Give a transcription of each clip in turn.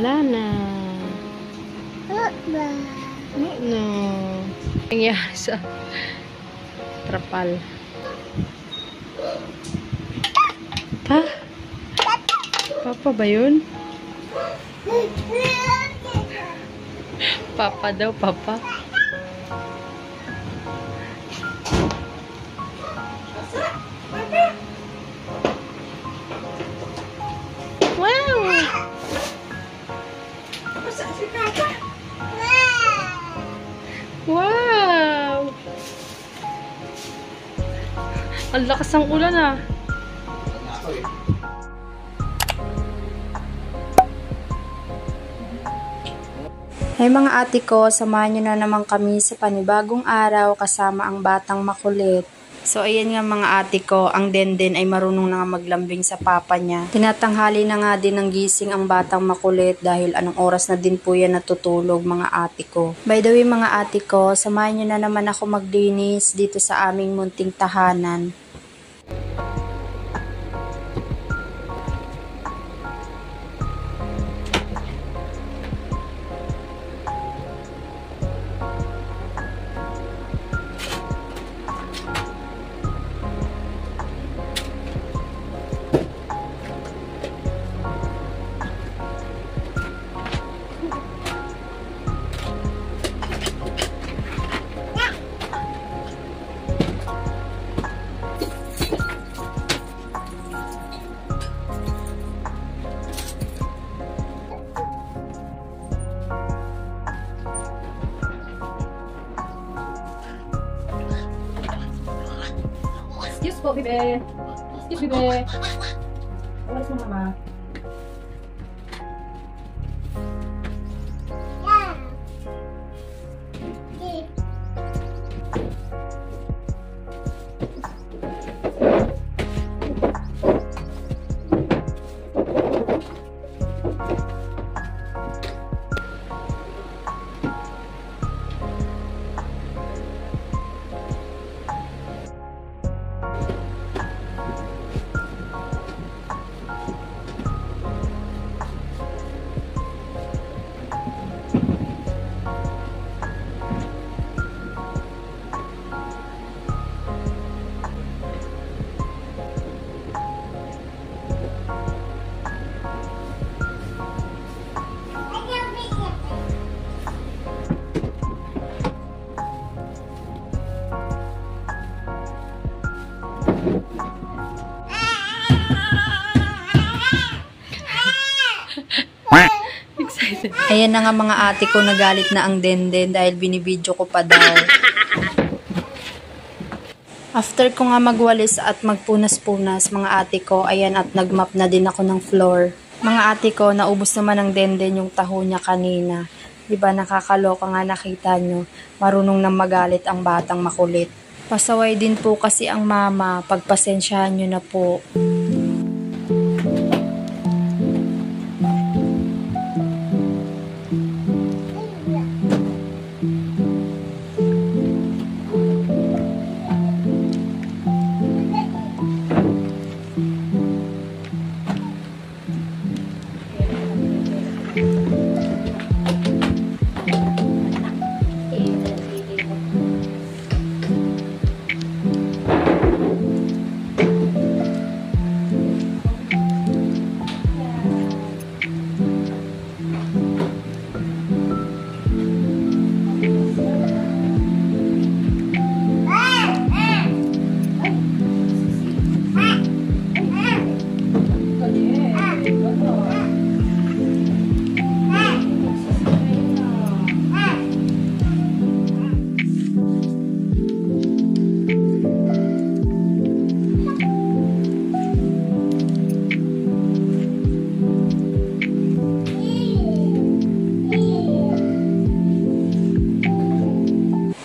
Wala na. No. Nangyari sa trapal. Pa? Papa ba yun? Papa daw, papa. Wow! Wow! Ang lakas ng ulan ah. Hey mga ate ko, samahan nyo na naman kami sa panibagong araw kasama ang batang makulit. So ayan nga mga ate ko, ang Denden ay marunong na nga maglambing sa papa niya. Tinatanghali na nga din ng gising ang batang makulit dahil anong oras na din po yan natutulog mga ate ko. By the way mga ate ko, samahan nyo na naman ako maglinis dito sa aming munting tahanan. Excuse po, bebe. Excuse, bebe. Awas mo, mama. Excited. Ayan na nga mga ate ko, nagalit na ang Denden dahil binibidyo ko pa daw. After ko nga magwalis at magpunas-punas mga ate ko, ayan at nagmap na din ako ng floor. Mga ate ko, naubos naman ng Denden yung taho niya kanina. Diba nakakaloka nga nakita nyo, marunong nang magalit ang batang makulit. Pasaway din po kasi ang mama, pagpasensyahan nyo na po.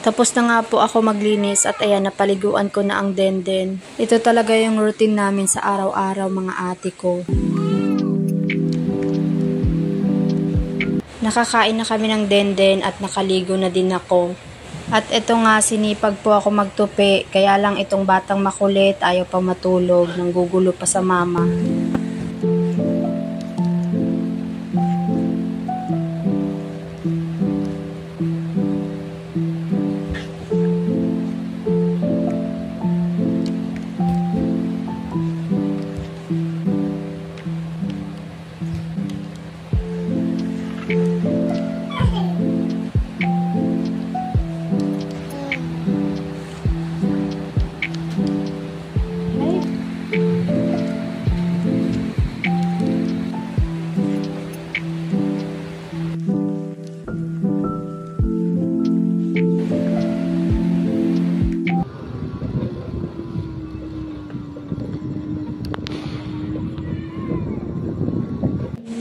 Tapos na nga po ako maglinis at ayan, napaliguan ko na ang Denden. Ito talaga yung routine namin sa araw-araw mga ate ko. Nakakain na kami ng Denden at nakaligo na din ako. At ito nga, sinipag po ako magtupi, kaya lang itong batang makulit, ayaw pa matulog, nanggugulo pa sa mama.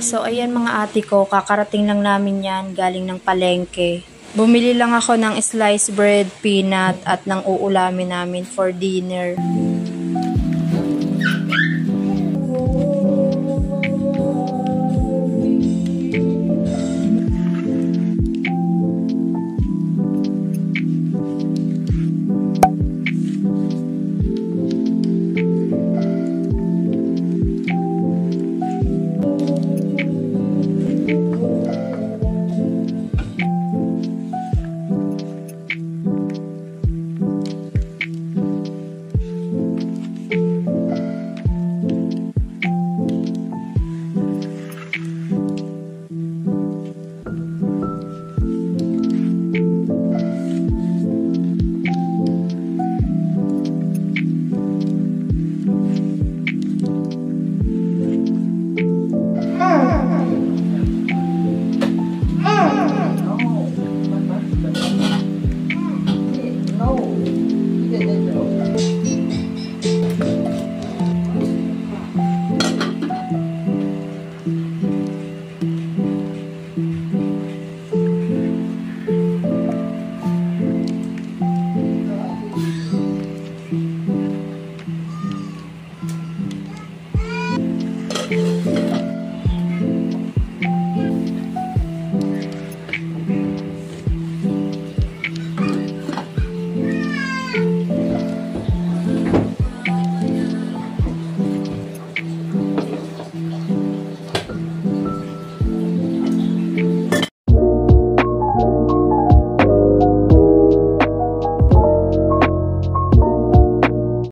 So, ayan mga ate ko, kakarating lang namin yan galing ng palengke. Bumili lang ako ng sliced bread, peanut, at ng uulamin namin for dinner.